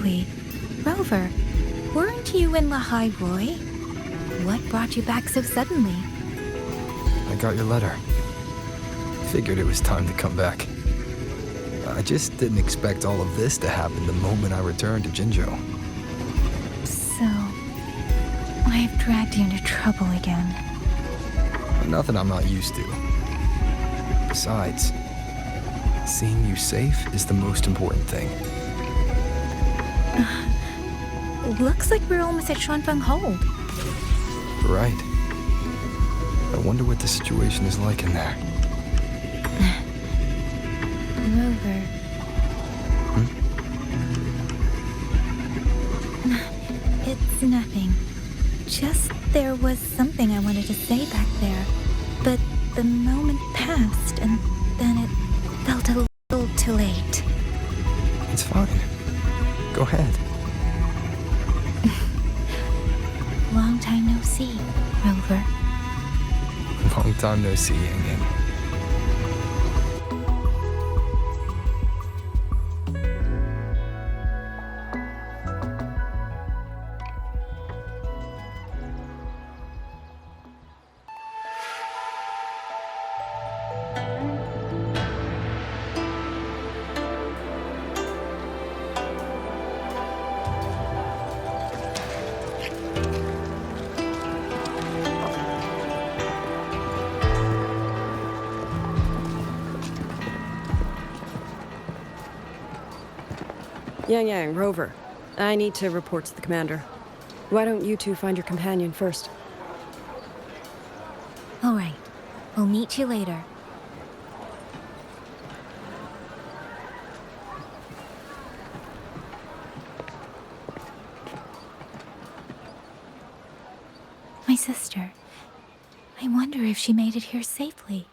Exactly. Rover, weren't you in Lahai Roy? What brought you back so suddenly? I got your letter. Figured it was time to come back. I just didn't expect all of this to happen the moment I returned to Jinzhou. So, I've dragged you into trouble again. Nothing I'm not used to. Besides, seeing you safe is the most important thing. Looks like we're almost at Shuanfeng Hold. Right. I wonder what the situation is like in there. Rover. It's nothing. Just there was something I wanted to say back there. But the moment passed and then it felt a little too late. It's fine. Go ahead. Long time no see, Rover. Long time no see, Yang Yang. Yang Yang, Rover. I need to report to the commander. Why don't you two find your companion first? All right. We'll meet you later. My sister. I wonder if she made it here safely.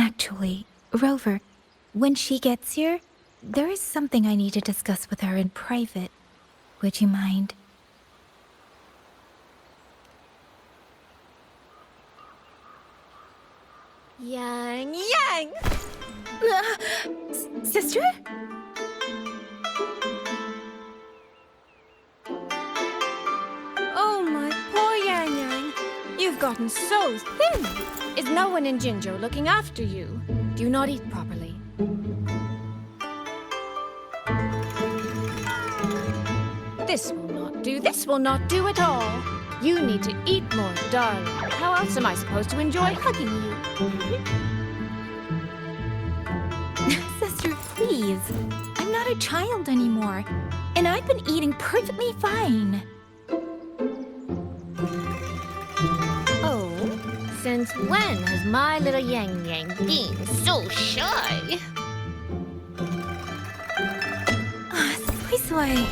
Actually, Rover, when she gets here, there is something I need to discuss with her in private. Would you mind? Yang Yang! Sister? Oh, my poor Yang Yang. You've gotten so thin. Is no one in Jinzhou looking after you? Do you not eat properly? This will not do. This will not do at all. You need to eat more, darling. How else am I supposed to enjoy hugging you? Sister, please. I'm not a child anymore. And I've been eating perfectly fine. Oh, since when has my little Yang Yang been so shy? Soy.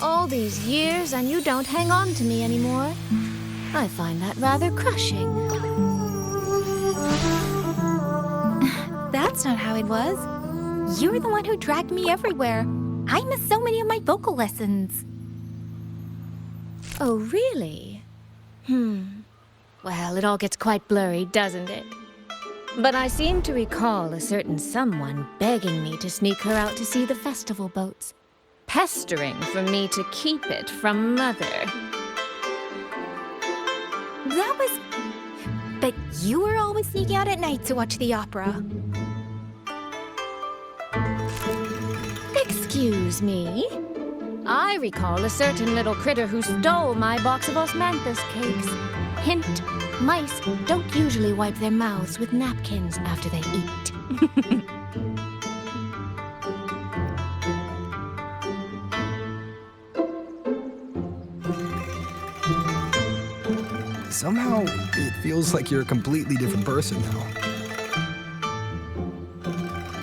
All these years and you don't hang on to me anymore. I find that rather crushing. That's not how it was. You were the one who dragged me everywhere. I missed so many of my vocal lessons. Oh, really? Well, it all gets quite blurry, doesn't it? But I seem to recall a certain someone begging me to sneak her out to see the festival boats. Pestering for me to keep it from Mother. That was... But you were always sneaking out at night to watch the opera. Excuse me? I recall a certain little critter who stole my box of osmanthus cakes. Hint, mice don't usually wipe their mouths with napkins after they eat. Somehow, it feels like you're a completely different person now.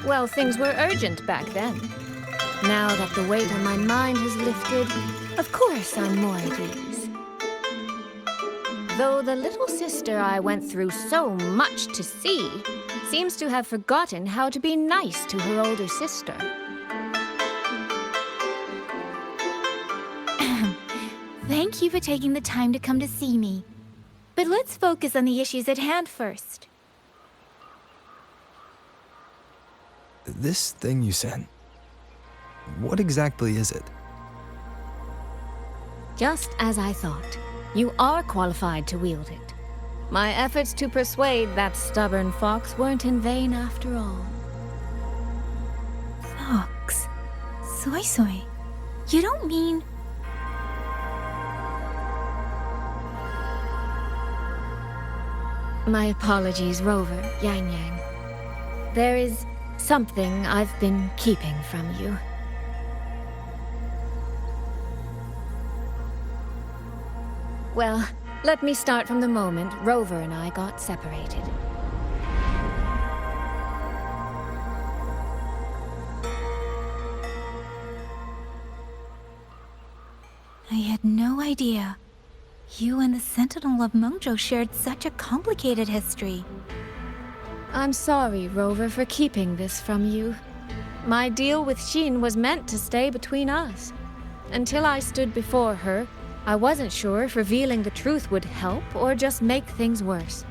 Well, things were urgent back then. Now that the weight on my mind has lifted, of course I'm more at ease. Though the little sister I went through so much to see seems to have forgotten how to be nice to her older sister. Thank you for taking the time to come to see me. But let's focus on the issues at hand first. This thing you sent, what exactly is it? Just as I thought. You are qualified to wield it. My efforts to persuade that stubborn fox weren't in vain after all. Fox. Soy Soy. You don't mean... My apologies, Rover, Yang Yang. There is something I've been keeping from you. Well, let me start from the moment Rover and I got separated. I had no idea. You and the Sentinel of Mengzhou shared such a complicated history. I'm sorry, Rover, for keeping this from you. My deal with Xin was meant to stay between us. Until I stood before her, I wasn't sure if revealing the truth would help or just make things worse.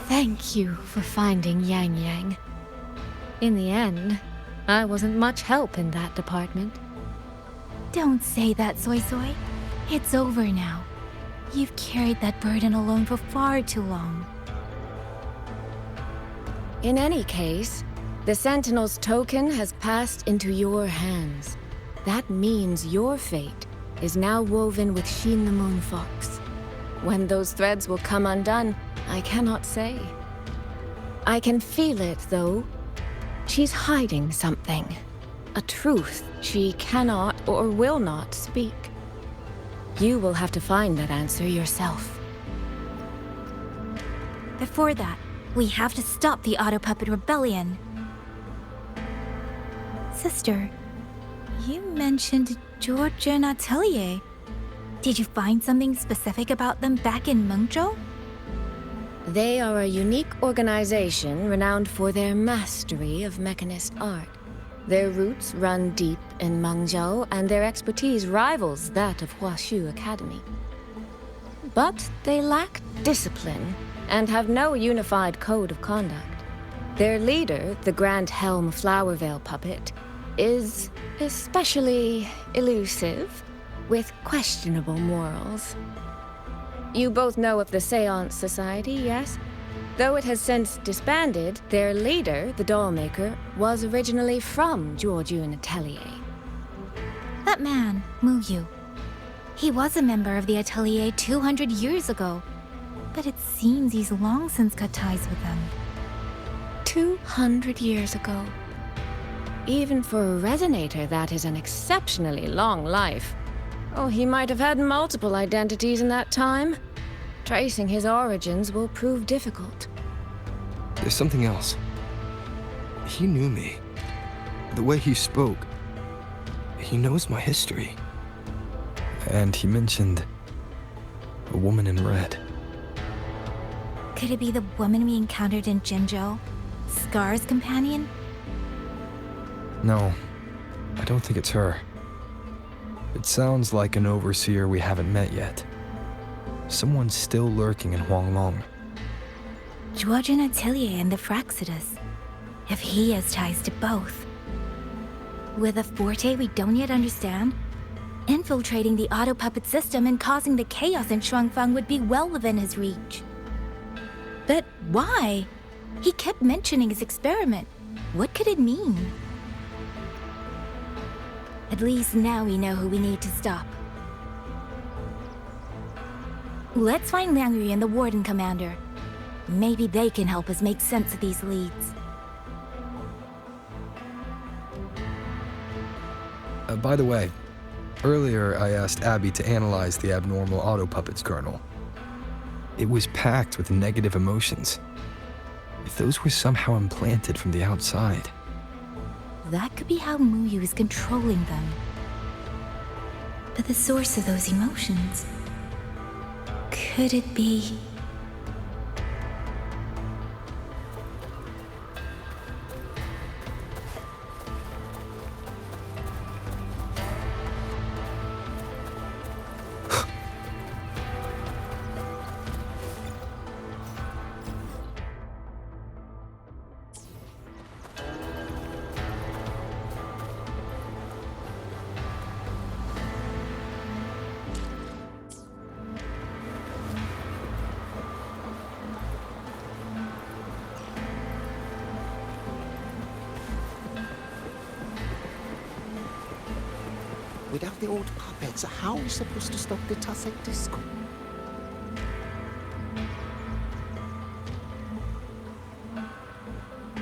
Thank you for finding Yang Yang. In the end, I wasn't much help in that department. Don't say that, Soy Soy. It's over now. You've carried that burden alone for far too long. In any case, the Sentinel's token has passed into your hands. That means your fate is now woven with Xin the Moon Fox. When those threads will come undone, I cannot say. I can feel it, though. She's hiding something. A truth she cannot or will not speak. You will have to find that answer yourself. Before that, we have to stop the Auto Puppet Rebellion. Sister, you mentioned Georgia and Atelier. Did you find something specific about them back in Mengzhou? They are a unique organization renowned for their mastery of mechanist art. Their roots run deep in Mengzhou, and their expertise rivals that of Huaxu Academy. But they lack discipline and have no unified code of conduct. Their leader, the Grand Helm Flowervale puppet, is especially elusive, with questionable morals. You both know of the Seance Society, yes? Though it has since disbanded, their leader, the Dollmaker, was originally from Georgian Atelier. That man, Mu Yu. He was a member of the Atelier 200 years ago, but it seems he's long since cut ties with them. 200 years ago. Even for a resonator, that is an exceptionally long life. Oh, he might have had multiple identities in that time. Tracing his origins will prove difficult. There's something else. He knew me. The way he spoke. He knows my history. And he mentioned a woman in red. Could it be the woman we encountered in Jinzhou? Scar's companion? No, I don't think it's her. It sounds like an overseer we haven't met yet. Someone's still lurking in Huanglong. Georgian Atelier and the Fraxidus. If he has ties to both. With a forte we don't yet understand, infiltrating the auto puppet system and causing the chaos in Shuangfang would be well within his reach. But why? He kept mentioning his experiment. What could it mean? At least now we know who we need to stop. Let's find Liang Yu and the Warden Commander. Maybe they can help us make sense of these leads. By the way, earlier I asked Abby to analyze the abnormal auto puppet's kernel. It was packed with negative emotions. If those were somehow implanted from the outside. That could be how Mu Yu is controlling them. But the source of those emotions... could it be... Without the old puppets, how are we supposed to stop the Tasek Disco?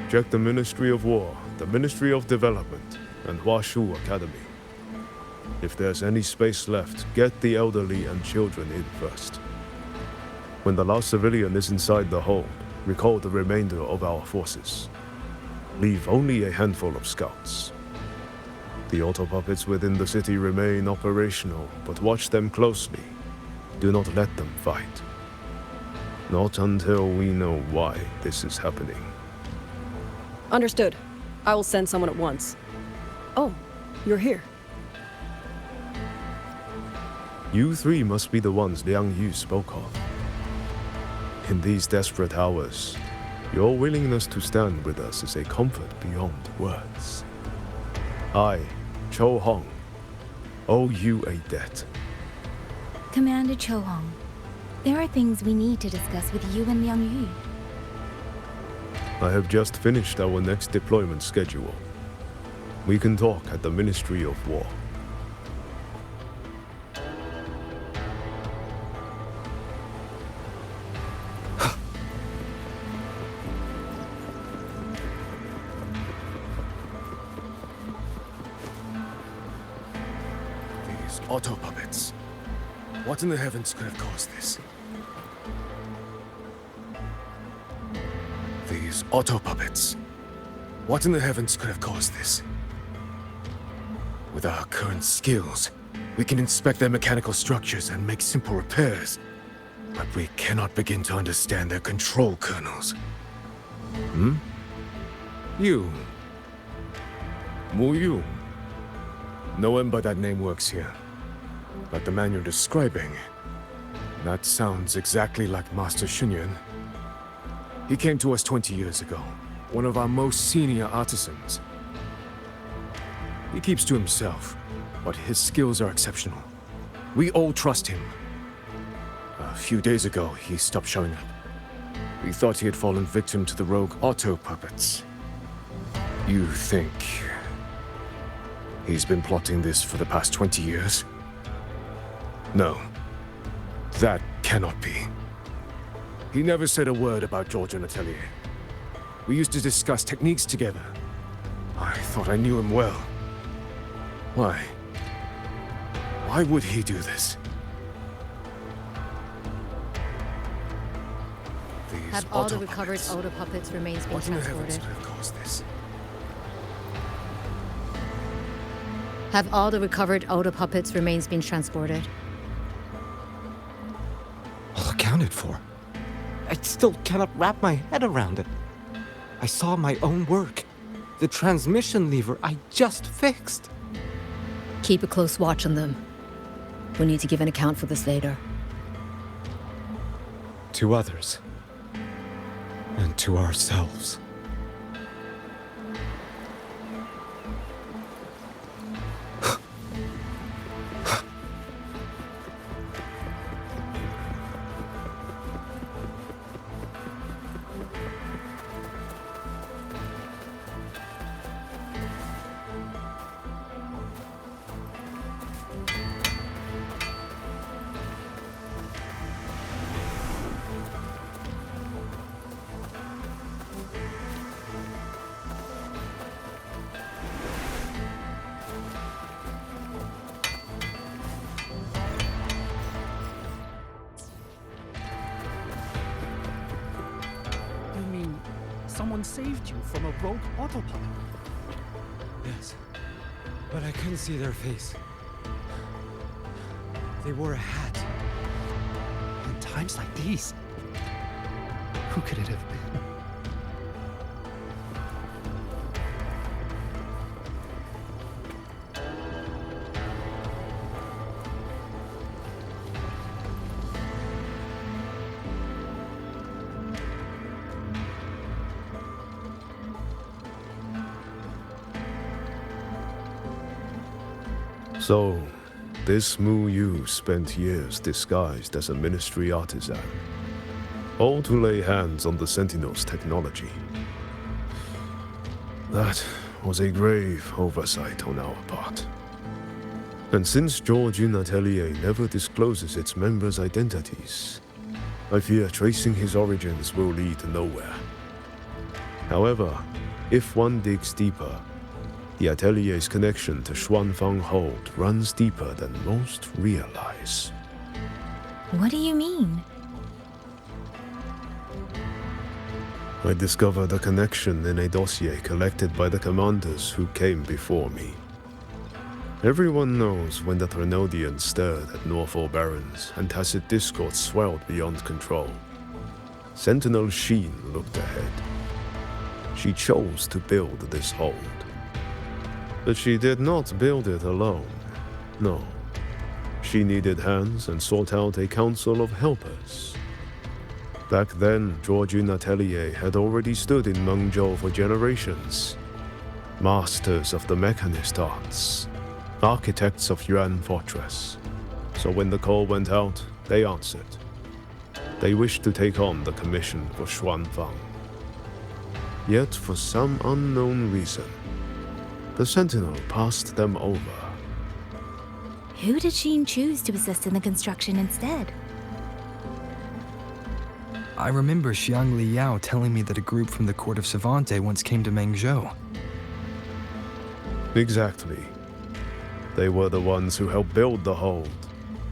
Check the Ministry of War, the Ministry of Development, and Huashu Academy. If there's any space left, get the elderly and children in first. When the last civilian is inside the hold, recall the remainder of our forces. Leave only a handful of scouts. The auto puppets within the city remain operational, but watch them closely. Do not let them fight. Not until we know why this is happening. Understood. I will send someone at once. Oh, you're here. You three must be the ones Liang Yu spoke of. In these desperate hours, your willingness to stand with us is a comfort beyond words. I, Cho Hong, owe you a debt. Commander Cho Hong, there are things we need to discuss with you and Liang Yu. I have just finished our next deployment schedule. We can talk at the Ministry of War. These auto puppets. What in the heavens could have caused this? These auto puppets. What in the heavens could have caused this? With our current skills, we can inspect their mechanical structures and make simple repairs. But we cannot begin to understand their control kernels. You. Mu Yu. No one but that name works here. But the man you're describing, that sounds exactly like Master Xunyuan. He came to us 20 years ago, one of our most senior artisans. He keeps to himself, but his skills are exceptional. We all trust him. A few days ago, he stopped showing up. We thought he had fallen victim to the rogue auto puppets. You think he's been plotting this for the past 20 years? No, that cannot be. He never said a word about Georgian Atelier. We used to discuss techniques together. I thought I knew him well. Why? Why would he do this? These Have all the auto recovered puppets. auto puppets remains being What in the heavens transported? could have caused this? Have all the recovered auto puppets remains been transported? All accounted for. I still cannot wrap my head around it. I saw my own work. The transmission lever I just fixed. Keep a close watch on them. We need to give an account for this later. To others. And to ourselves. You mean someone saved you from a rogue auto puppet? Yes. But I couldn't see their face. They wore a hat. In times like these, who could it have been? So, this Mu Yu spent years disguised as a ministry artisan, all to lay hands on the Sentinel's technology. That was a grave oversight on our part. And since Georgian Atelier never discloses its members' identities, I fear tracing his origins will lead nowhere. However, if one digs deeper, the Atelier's connection to Xuanfang Hold runs deeper than most realize. What do you mean? I discovered a connection in a dossier collected by the commanders who came before me. Everyone knows when the Threnodians stirred at Norfolk Barrens and tacit discord swelled beyond control. Sentinel Sheen looked ahead. She chose to build this hold. But she did not build it alone. No. She needed hands and sought out a council of helpers. Back then, Georgian Atelier had already stood in Mengzhou for generations. Masters of the mechanist arts. Architects of Yuan Fortress. So when the call went out, they answered. They wished to take on the commission for Xuanfang. Yet, for some unknown reason, the Sentinel passed them over. Who did Sheen choose to assist in the construction instead? I remember Xiang Liao telling me that a group from the court of Savante once came to Mengzhou. Exactly. They were the ones who helped build the hold,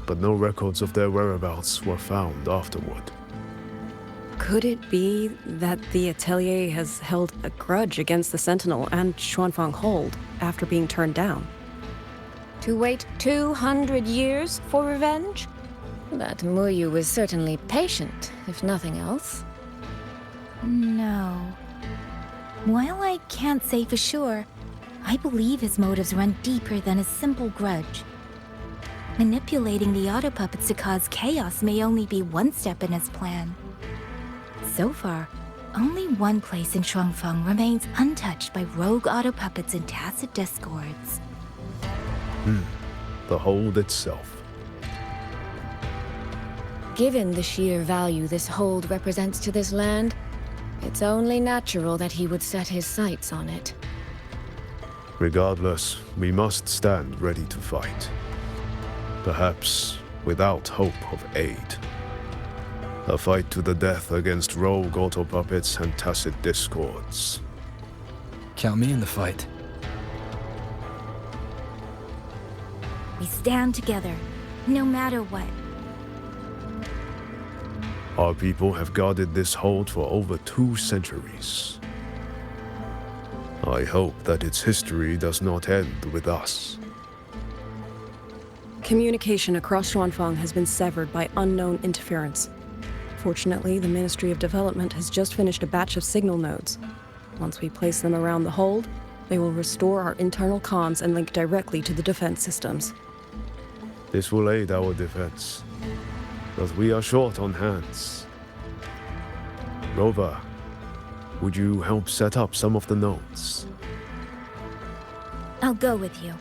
but no records of their whereabouts were found afterward. Could it be that the Atelier has held a grudge against the Sentinel and Xuanfang Hold after being turned down? To wait 200 years for revenge? That Muyu was certainly patient, if nothing else. No. While I can't say for sure, I believe his motives run deeper than a simple grudge. Manipulating the auto puppets to cause chaos may only be one step in his plan. So far, only one place in Shuangfeng remains untouched by rogue auto puppets and tacit discords. The hold itself. Given the sheer value this hold represents to this land, it's only natural that he would set his sights on it. Regardless, we must stand ready to fight. Perhaps without hope of aid. A fight to the death against rogue auto puppets and tacit discords. Count me in the fight. We stand together, no matter what. Our people have guarded this hold for over 2 centuries. I hope that its history does not end with us. Communication across Xuanfang has been severed by unknown interference. Fortunately, the Ministry of Development has just finished a batch of signal nodes. Once we place them around the hold, they will restore our internal comms and link directly to the defense systems. This will aid our defense, but we are short on hands. Rover, would you help set up some of the nodes? I'll go with you.